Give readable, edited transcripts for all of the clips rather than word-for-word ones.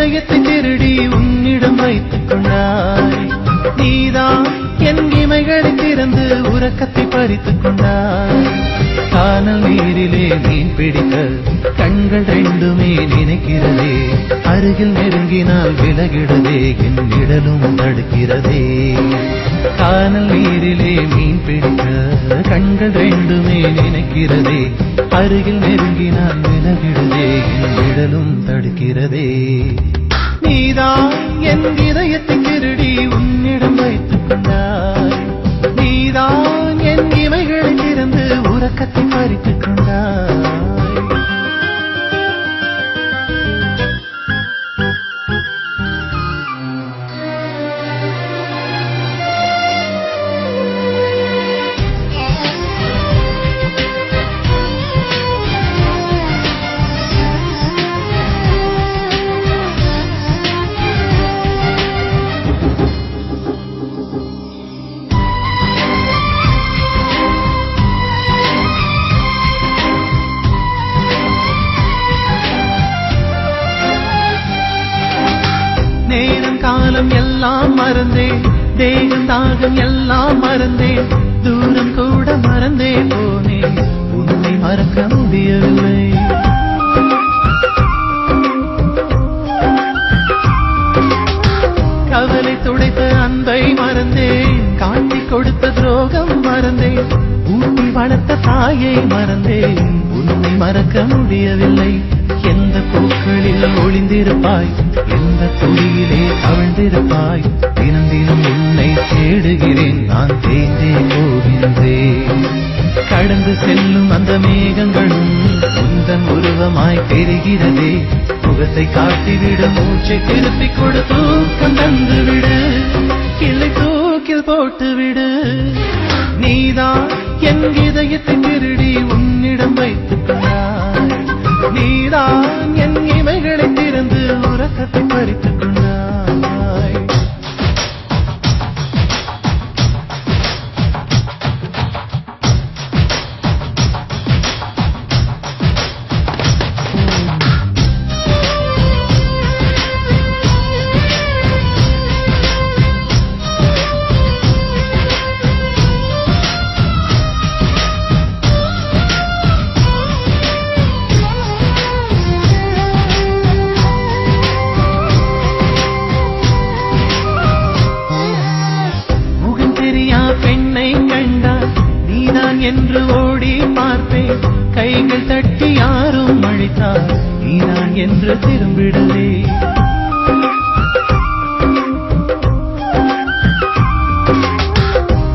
இதயத்தை திருடி உன்னிடம் வைத்துக் கொண்டாய். நீதான் என் இமைகளை திறந்து உறக்கத்தை பறித்துக் கொண்டாய். கானல் நீரிலே மீன் பிடிக்க கண்கள் ரெண்டுமே நினைக்கிறதே. அருகில் நெருங்கினால் விலகிடுதே, என் நிழலும் தடுக்கிறதே. கானல் நீரிலே மீன் பிடிக்க கண்கள் ரெண்டுமே நினைக்கிறதே. அருகில் நெருங்கினால் விலகிடுதே, என் நிழலும் தடுக்கிறதே. நீதான் என் இதயத்தை திருடி உன்னிடம் வைத்துக் கொண்டாய். நீதான் என் இமைகளை திறந்து உறக்கத்தை பறித்துக் கொண்டாய். நேரம் காலம் எல்லாம் மறந்தேன், தேகம் தாகம் எல்லாம் மறந்தேன். தூரம் கூட மறந்தே போனேன், உன்னை மறக்க முடியவில்லை. கவலை துடைத்த அன்பை மறந்தேன், காட்டிக் கொடுத்த துரோகம் மறந்தேன். ஊட்டி வளர்த்த தாயை மறந்தேன், உன்னை மறக்க முடியவில்லை. எந்த பூக்களில் ஒளிந்திருப்பாய், எந்த துளியிலே கவிழ்ந்திருப்பாய். தினம் தினம் உன்னை தேடுகிறேன், நான் தேய்ந்தே போகின்றேன். கடந்து செல்லும் அந்த மேகங்களும் உந்தன் உருவமாய் தெரிகிறதே. முகத்தை காட்டிவிடு, மூச்சை திருப்பிக் கொடு, தூக்கம் தந்துவிடு, கிளை தூக்கில் போட்டுவிடு. நீதான் என் இதயத்தை திருடி உன்னிடம் வைத்துக் கொண்டாய். நீதான் என் இமைகளை திறந்து உறக்கத்தை பறித்துக் கொண்டாய். பெண்ணை கண்டால் நீதான் என்று ஓடி பார்ப்பேன். கைகள் தட்டி யாரும் அழைத்தால் நீதான் என்று திரும்பிடுவே.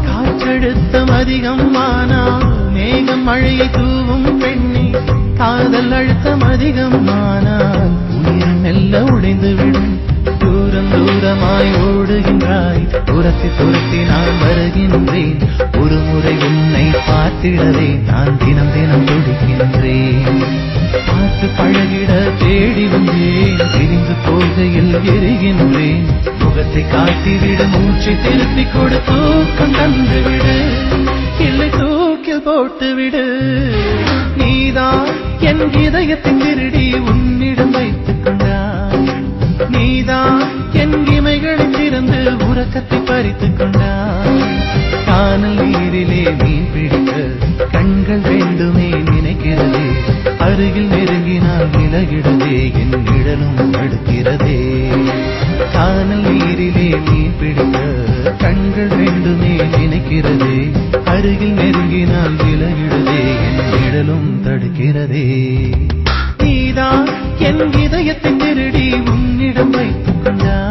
காற்றழுத்தம் அதிகம் ஆனால் மேகம் மழையை தூவும் பெண்ணே. காதல் அழுத்தம் அதிகம் ஆனால் உயிர் மெல்ல உடைந்துவிடும். தூரம் தூரமாய் ஓடுகின்றாய், துரத்தி துரத்தி நான் வருகின்றேன். ஒரு முறை உன்னை பார்த்திடவே நான் தினம் தினம் துடிக்கின்றேன். பார்த்து பழகிட தேடி வந்தேன், பிரிந்து போகையில் எரிகின்றேன். முகத்தை காட்டிவிட, மூச்சை திருப்பிக் கொடு, தூக்கம் தந்துவிடு, இல்லை தூக்கில் போட்டுவிடு. நீதான் என் இதயத்தை திருடி உன்னிடம் வைத்துக் கொண்டாய். நீதான் என் இமைகளை திறந்து உறக்கத்தை பறித்துக் கொண்டாய். கானல் நீரிலே மீன் பிடிக்க கண்கள் ரெண்டுமே நினைக்கிறதே. அருகில் நெருங்கினால் விலகிடுதே, என் நிழலும் தடுக்கிறதே. கானல் நீரிலே மீன் பிடிக்க கண்கள் ரெண்டுமே நினைக்கிறதே. அருகில் நெருங்கினால் விலகிடுதே, என் நிழலும் தடுக்கிறதே. நீதான் என் இதயத்தை திருடி உன்னிடம் வைத்துக் கொண்டாய்.